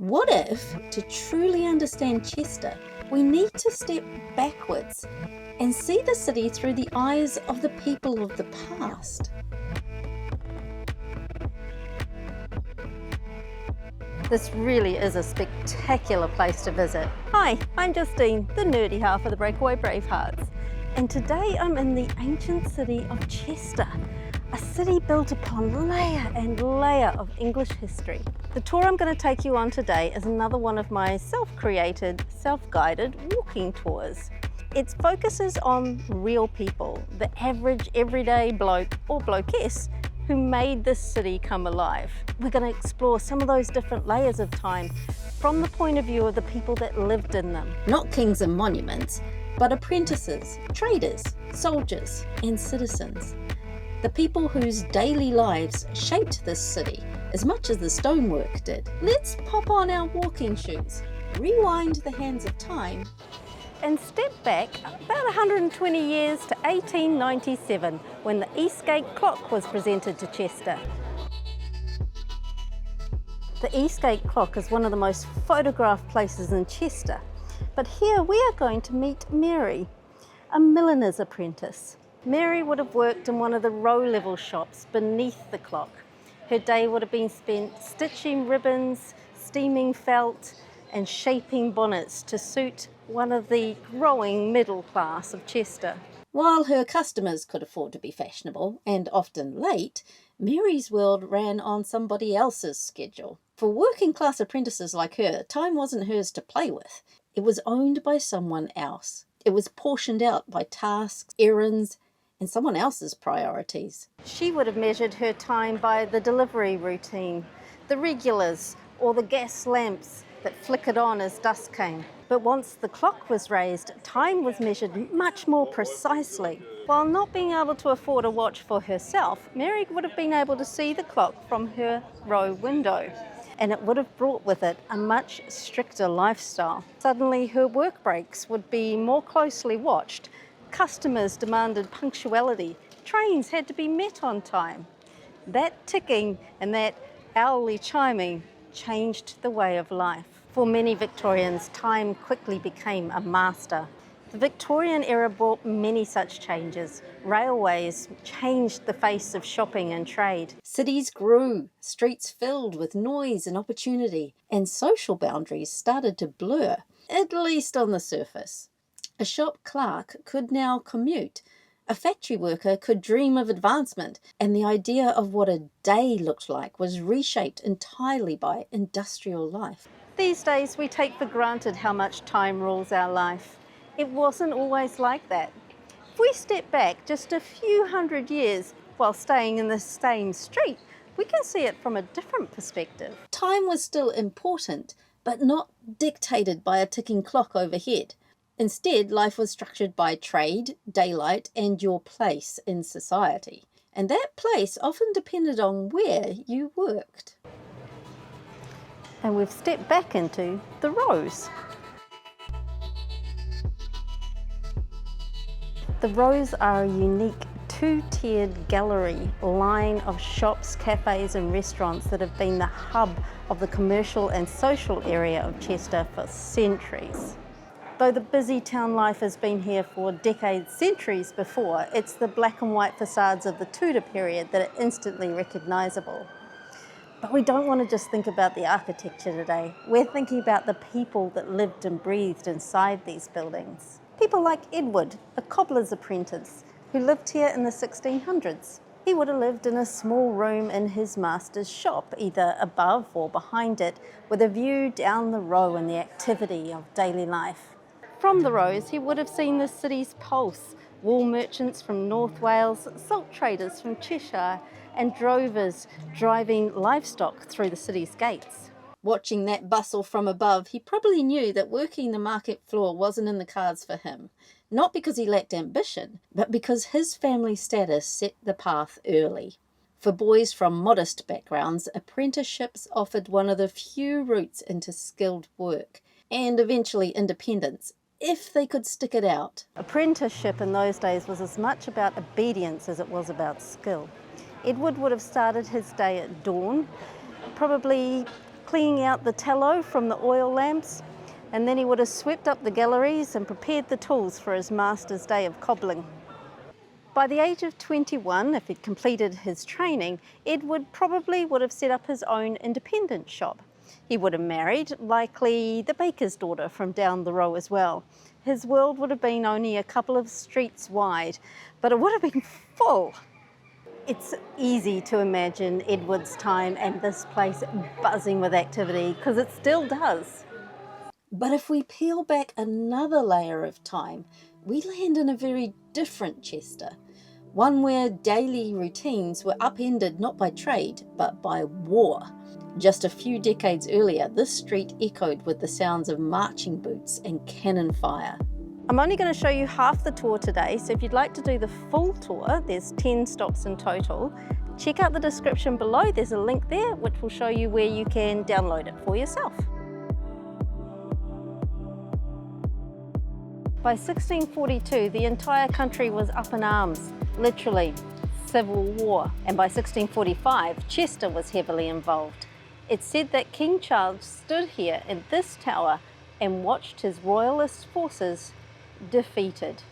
What if, to truly understand Chester, we need to step backwards and see the city through the eyes of the people of the past? This really is a spectacular place to visit. Hi, I'm Justine, the nerdy half of the Breakaway Bravehearts. And today I'm in the ancient city of Chester, a city built upon layer and layer of English history. The tour I'm going to take you on today is another one of my self-created, self-guided walking tours. It focuses on real people, the average everyday bloke or blokeess who made this city come alive. We're going to explore some of those different layers of time from the point of view of the people that lived in them. Not kings and monuments, but apprentices, traders, soldiers, and citizens. The people whose daily lives shaped this city as much as the stonework did. Let's pop on our walking shoes, rewind the hands of time, and step back about 120 years to 1897 when the Eastgate Clock was presented to Chester. The Eastgate Clock is one of the most photographed places in Chester, but here we are going to meet Mary, a milliner's apprentice. Mary would have worked in one of the row-level shops beneath the clock. Her day would have been spent stitching ribbons, steaming felt, and shaping bonnets to suit one of the growing middle class of Chester. While her customers could afford to be fashionable and often late, Mary's world ran on somebody else's schedule. For working class apprentices like her, time wasn't hers to play with. It was owned by someone else. It was portioned out by tasks, errands, and someone else's priorities. She would have measured her time by the delivery routine, the regulars, or the gas lamps that flickered on as dusk came. But once the clock was raised, time was measured much more precisely. While not being able to afford a watch for herself, Mary would have been able to see the clock from her row window, and it would have brought with it a much stricter lifestyle. Suddenly her work breaks would be more closely watched. Customers demanded punctuality. Trains had to be met on time. That ticking and that hourly chiming changed the way of life. For many Victorians, time quickly became a master. The Victorian era brought many such changes. Railways changed the face of shopping and trade. Cities grew, streets filled with noise and opportunity, and social boundaries started to blur, at least on the surface. A shop clerk could now commute. A factory worker could dream of advancement, and the idea of what a day looked like was reshaped entirely by industrial life. These days we take for granted how much time rules our life. It wasn't always like that. If we step back just a few hundred years while staying in the same street, we can see it from a different perspective. Time was still important, but not dictated by a ticking clock overhead. Instead, life was structured by trade, daylight, and your place in society. And that place often depended on where you worked. And we've stepped back into the rows. The rows are a unique two-tiered gallery line of shops, cafes and restaurants that have been the hub of the commercial and social area of Chester for centuries. Though the busy town life has been here for decades, centuries before, it's the black and white facades of the Tudor period that are instantly recognisable. But we don't want to just think about the architecture today. We're thinking about the people that lived and breathed inside these buildings. People like Edward, a cobbler's apprentice, who lived here in the 1600s. He would have lived in a small room in his master's shop, either above or behind it, with a view down the row and the activity of daily life. From the rows, he would have seen the city's pulse, wool merchants from North Wales, salt traders from Cheshire, and drovers driving livestock through the city's gates. Watching that bustle from above, he probably knew that working the market floor wasn't in the cards for him. Not because he lacked ambition, but because his family status set the path early. For boys from modest backgrounds, apprenticeships offered one of the few routes into skilled work, and eventually independence, if they could stick it out. Apprenticeship in those days was as much about obedience as it was about skill. Edward would have started his day at dawn, probably cleaning out the tallow from the oil lamps, and then he would have swept up the galleries and prepared the tools for his master's day of cobbling. By the age of 21, if he'd completed his training, Edward probably would have set up his own independent shop. He would have married, likely the baker's daughter from down the row as well. His world would have been only a couple of streets wide, but it would have been full. It's easy to imagine Edward's time and this place buzzing with activity, because it still does. But if we peel back another layer of time, we land in a very different Chester. One where daily routines were upended not by trade, but by war. Just a few decades earlier, this street echoed with the sounds of marching boots and cannon fire. I'm only going to show you half the tour today, so if you'd like to do the full tour, there's 10 stops in total. Check out the description below, there's a link there which will show you where you can download it for yourself. By 1642, the entire country was up in arms, literally, civil war. And by 1645, Chester was heavily involved. It's said that King Charles stood here in this tower and watched his royalist forces defeated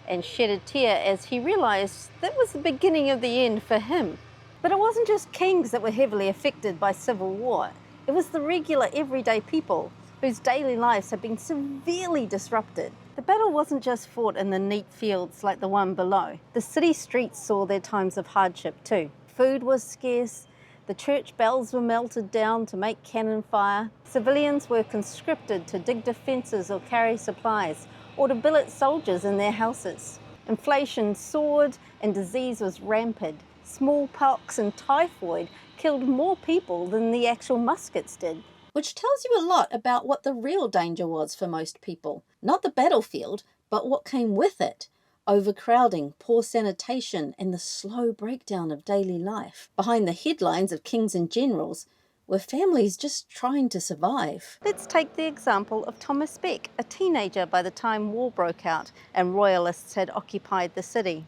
and shed a tear as he realised that was the beginning of the end for him. But it wasn't just kings that were heavily affected by civil war. It was the regular everyday people whose daily lives had been severely disrupted. The battle wasn't just fought in the neat fields like the one below. The city streets saw their times of hardship too. Food was scarce, the church bells were melted down to make cannon fire, civilians were conscripted to dig defences or carry supplies, or to billet soldiers in their houses. Inflation soared and disease was rampant. Smallpox and typhoid killed more people than the actual muskets did. Which tells you a lot about what the real danger was for most people. Not the battlefield, but what came with it. Overcrowding, poor sanitation, and the slow breakdown of daily life. Behind the headlines of kings and generals were families just trying to survive. Let's take the example of Thomas Beck, a teenager by the time war broke out and royalists had occupied the city.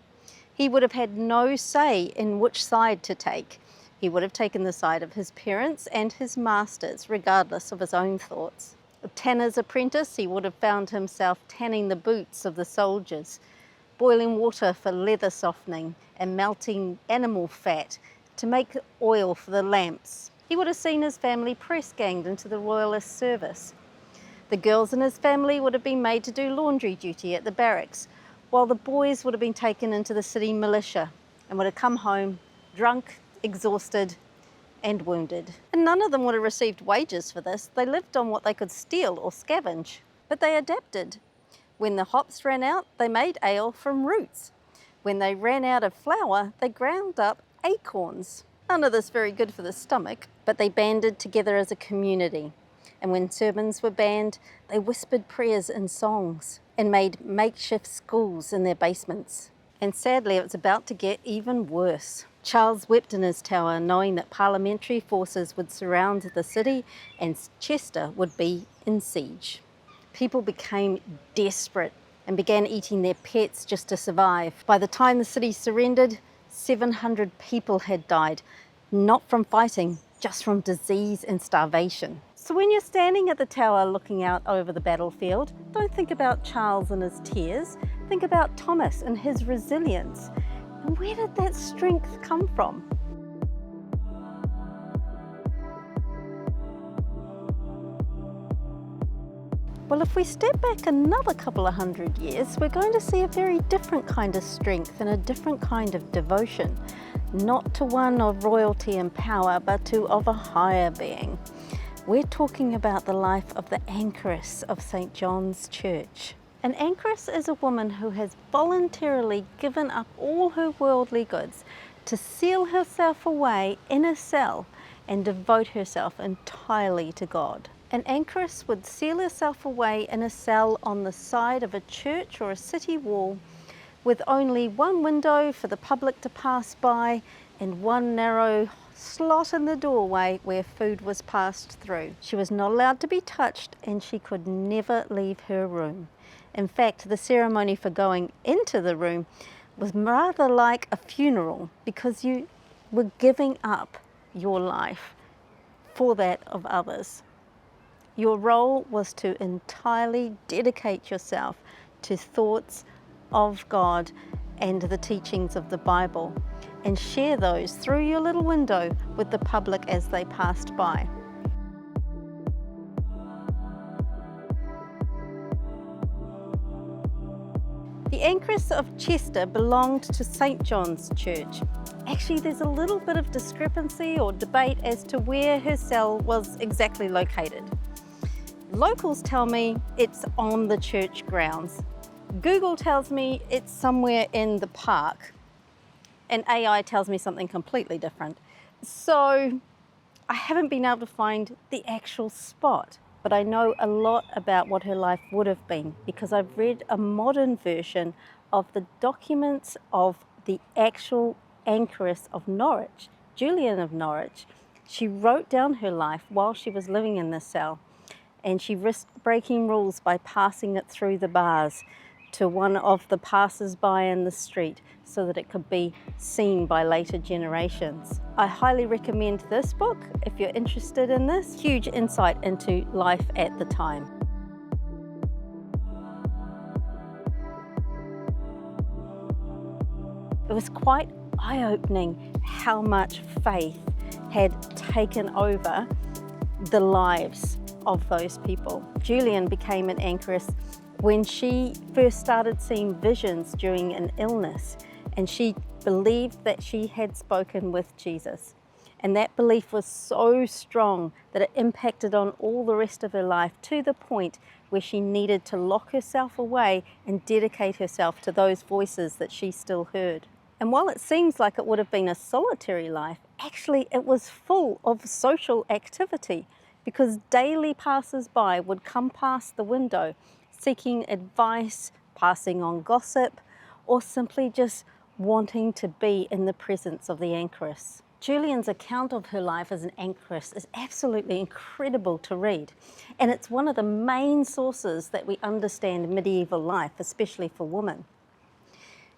He would have had no say in which side to take. He would have taken the side of his parents and his masters, regardless of his own thoughts. A tanner's apprentice, he would have found himself tanning the boots of the soldiers, boiling water for leather softening, and melting animal fat to make oil for the lamps. He would have seen his family press-ganged into the royalist service. The girls in his family would have been made to do laundry duty at the barracks, while the boys would have been taken into the city militia and would have come home drunk, exhausted and wounded. And none of them would have received wages for this. They lived on what they could steal or scavenge, but they adapted. When the hops ran out, they made ale from roots. When they ran out of flour, they ground up acorns. None of this very good for the stomach, but they banded together as a community. And when sermons were banned, they whispered prayers in songs and made makeshift schools in their basements. And sadly, it was about to get even worse. Charles wept in his tower, knowing that parliamentary forces would surround the city and Chester would be in siege. People became desperate and began eating their pets just to survive. By the time the city surrendered, 700 people had died, not from fighting, just from disease and starvation. So when you're standing at the tower looking out over the battlefield, don't think about Charles and his tears, think about Thomas and his resilience. And where did that strength come from? Well, if we step back another couple of hundred years, we're going to see a very different kind of strength and a different kind of devotion, not to one of royalty and power, but to of a higher being. We're talking about the life of the anchoress of St. John's Church. An anchoress is a woman who has voluntarily given up all her worldly goods to seal herself away in a cell and devote herself entirely to God. An anchoress would seal herself away in a cell on the side of a church or a city wall with only one window for the public to pass by and one narrow slot in the doorway where food was passed through. She was not allowed to be touched and she could never leave her room. In fact, the ceremony for going into the room was rather like a funeral because you were giving up your life for that of others. Your role was to entirely dedicate yourself to thoughts of God and the teachings of the Bible, and share those through your little window with the public as they passed by. The anchoress of Chester belonged to St. John's Church. Actually, there's a little bit of discrepancy or debate as to where her cell was exactly located. Locals tell me it's on the church grounds. Google tells me it's somewhere in the park, and AI tells me something completely different. So I haven't been able to find the actual spot, but I know a lot about what her life would have been because I've read a modern version of the documents of the actual anchoress of Norwich, Julian of Norwich. She wrote down her life while she was living in this cell, and she risked breaking rules by passing it through the bars to one of the passers-by in the street so that it could be seen by later generations. I highly recommend this book if you're interested in this. Huge insight into life at the time. It was quite eye-opening how much faith had taken over the lives of those people. Julian became an anchoress when she first started seeing visions during an illness, and she believed that she had spoken with Jesus. And that belief was so strong that it impacted on all the rest of her life, to the point where she needed to lock herself away and dedicate herself to those voices that she still heard. And while it seems like it would have been a solitary life, actually it was full of social activity, because daily passers-by would come past the window seeking advice, passing on gossip, or simply just wanting to be in the presence of the anchoress. Julian's account of her life as an anchoress is absolutely incredible to read, and it's one of the main sources that we understand medieval life, especially for women.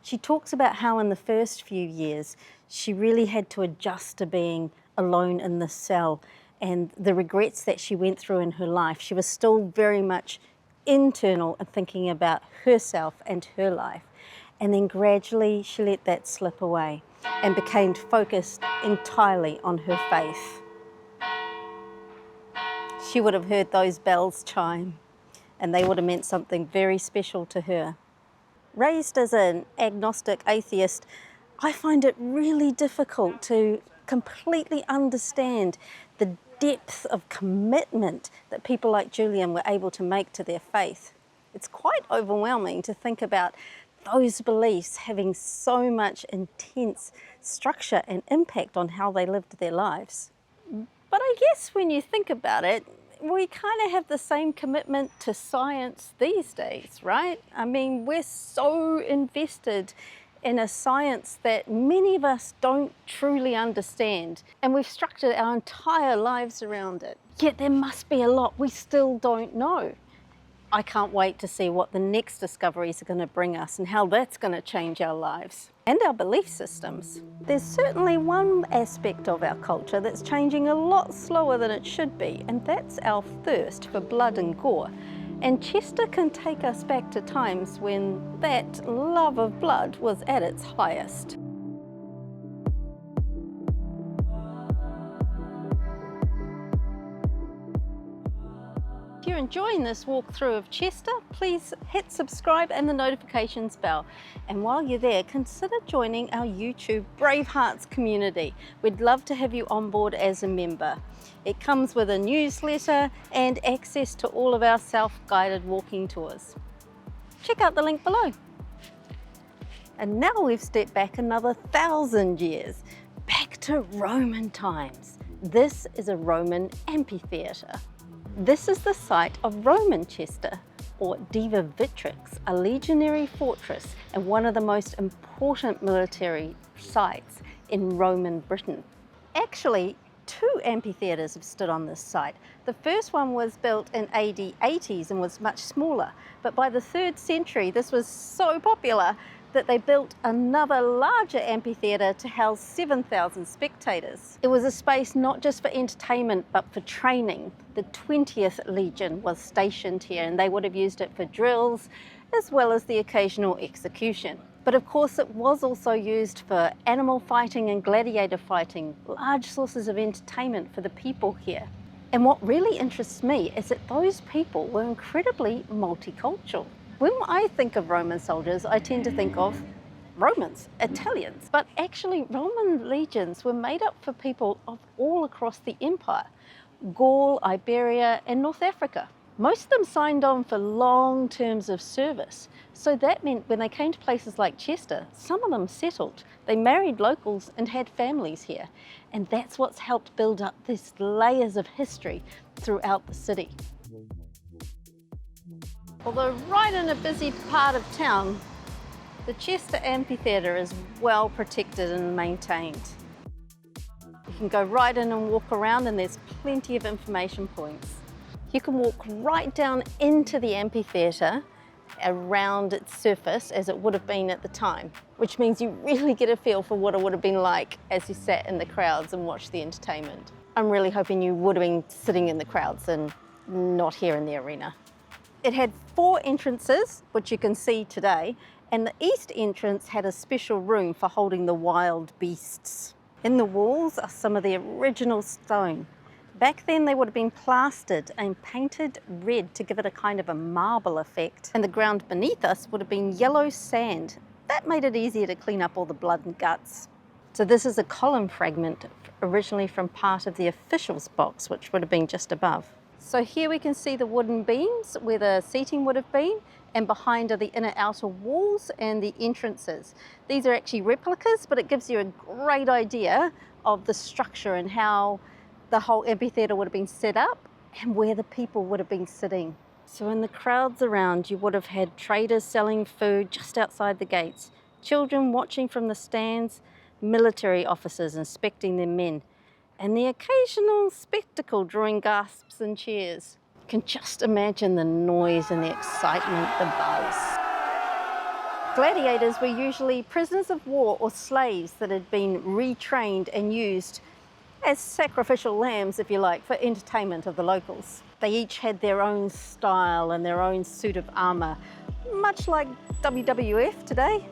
She talks about how in the first few years she really had to adjust to being alone in the cell, and the regrets that she went through in her life. She was still very much internal and thinking about herself and her life. And then gradually she let that slip away and became focused entirely on her faith. She would have heard those bells chime, and they would have meant something very special to her. Raised as an agnostic atheist, I find it really difficult to completely understand the depth of commitment that people like Julian were able to make to their faith. It's quite overwhelming to think about those beliefs having so much intense structure and impact on how they lived their lives. But I guess when you think about it, we kind of have the same commitment to science these days, right? I mean, we're so invested in a science that many of us don't truly understand, and we've structured our entire lives around it. Yet there must be a lot we still don't know. I can't wait to see what the next discoveries are going to bring us and how that's going to change our lives and our belief systems. There's certainly one aspect of our culture that's changing a lot slower than it should be, and that's our thirst for blood and gore. And Chester can take us back to times when that love of blood was at its highest. If you're enjoying this walkthrough of Chester, please hit subscribe and the notifications bell. And while you're there, consider joining our YouTube Brave Hearts community. We'd love to have you on board as a member. It comes with a newsletter and access to all of our self-guided walking tours. Check out the link below. And now we've stepped back another 1,000 years, back to Roman times. This is a Roman amphitheatre. This is the site of Roman Chester, or Diva Victrix, a legionary fortress and one of the most important military sites in Roman Britain. Actually, 2 amphitheatres have stood on this site. The first one was built in AD 80s and was much smaller, but by the 3rd century this was so popular that they built another larger amphitheatre to house 7,000 spectators. It was a space not just for entertainment but for training. The 20th Legion was stationed here and they would have used it for drills as well as the occasional execution. But of course it was also used for animal fighting and gladiator fighting, large sources of entertainment for the people here. And what really interests me is that those people were incredibly multicultural. When I think of Roman soldiers, I tend to think of Romans, Italians, but actually Roman legions were made up for people of all across the empire, Gaul, Iberia, and North Africa. Most of them signed on for long terms of service. So that meant when they came to places like Chester, some of them settled. They married locals and had families here. And that's what's helped build up these layers of history throughout the city. Although right in a busy part of town, the Chester Amphitheatre is well protected and maintained. You can go right in and walk around and there's plenty of information points. You can walk right down into the amphitheatre around its surface as it would have been at the time, which means you really get a feel for what it would have been like as you sat in the crowds and watched the entertainment. I'm really hoping you would have been sitting in the crowds and not here in the arena. It had 4 entrances, which you can see today, and the east entrance had a special room for holding the wild beasts. In the walls are some of the original stone. Back then they would have been plastered and painted red to give it a kind of a marble effect. And the ground beneath us would have been yellow sand. That made it easier to clean up all the blood and guts. So this is a column fragment originally from part of the officials' box, which would have been just above. So here we can see the wooden beams where the seating would have been, and behind are the inner outer walls and the entrances. These are actually replicas, but it gives you a great idea of the structure and how the whole amphitheatre would have been set up and where the people would have been sitting. So in the crowds around, you would have had traders selling food just outside the gates, children watching from the stands, military officers inspecting their men, and the occasional spectacle drawing gasps and cheers. You can just imagine the noise and the excitement, the buzz. Gladiators were usually prisoners of war or slaves that had been retrained and used as sacrificial lambs, if you like, for entertainment of the locals. They each had their own style and their own suit of armour, much like WWF today.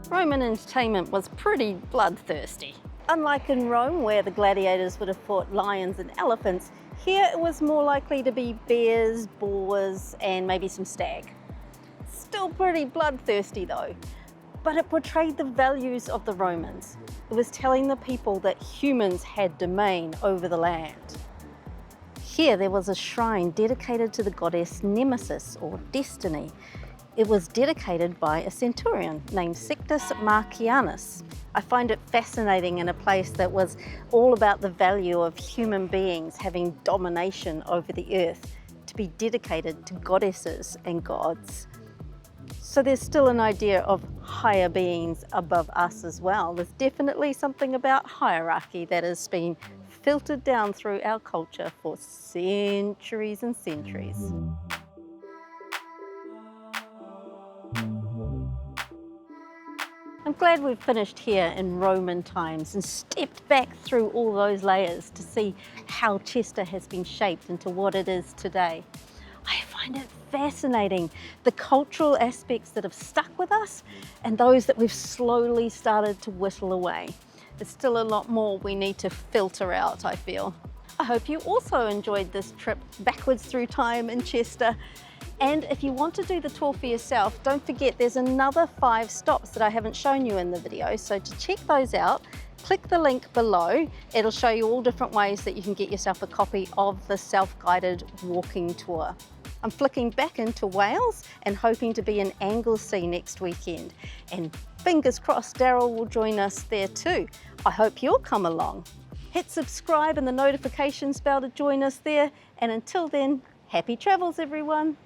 Roman entertainment was pretty bloodthirsty. Unlike in Rome, where the gladiators would have fought lions and elephants, here it was more likely to be bears, boars, and maybe some stag. Still pretty bloodthirsty though. But it portrayed the values of the Romans. It was telling the people that humans had domain over the land. Here there was a shrine dedicated to the goddess Nemesis, or Destiny. It was dedicated by a centurion named Sextus Marcianus. I find it fascinating in a place that was all about the value of human beings having domination over the earth, to be dedicated to goddesses and gods. So there's still an idea of higher beings above us as well. There's definitely something about hierarchy that has been filtered down through our culture for centuries and centuries. I'm glad we've finished here in Roman times and stepped back through all those layers to see how Chester has been shaped into what it is today. I find it fascinating, the cultural aspects that have stuck with us and those that we've slowly started to whittle away. There's still a lot more we need to filter out, I feel. I hope you also enjoyed this trip backwards through time in Chester. And if you want to do the tour for yourself, don't forget there's another 5 stops that I haven't shown you in the video. So to check those out, click the link below. It'll show you all different ways that you can get yourself a copy of the self-guided walking tour. I'm flicking back into Wales and hoping to be in Anglesey next weekend. And fingers crossed Daryl will join us there too. I hope you'll come along. Hit subscribe and the notifications bell to join us there. And until then, happy travels everyone.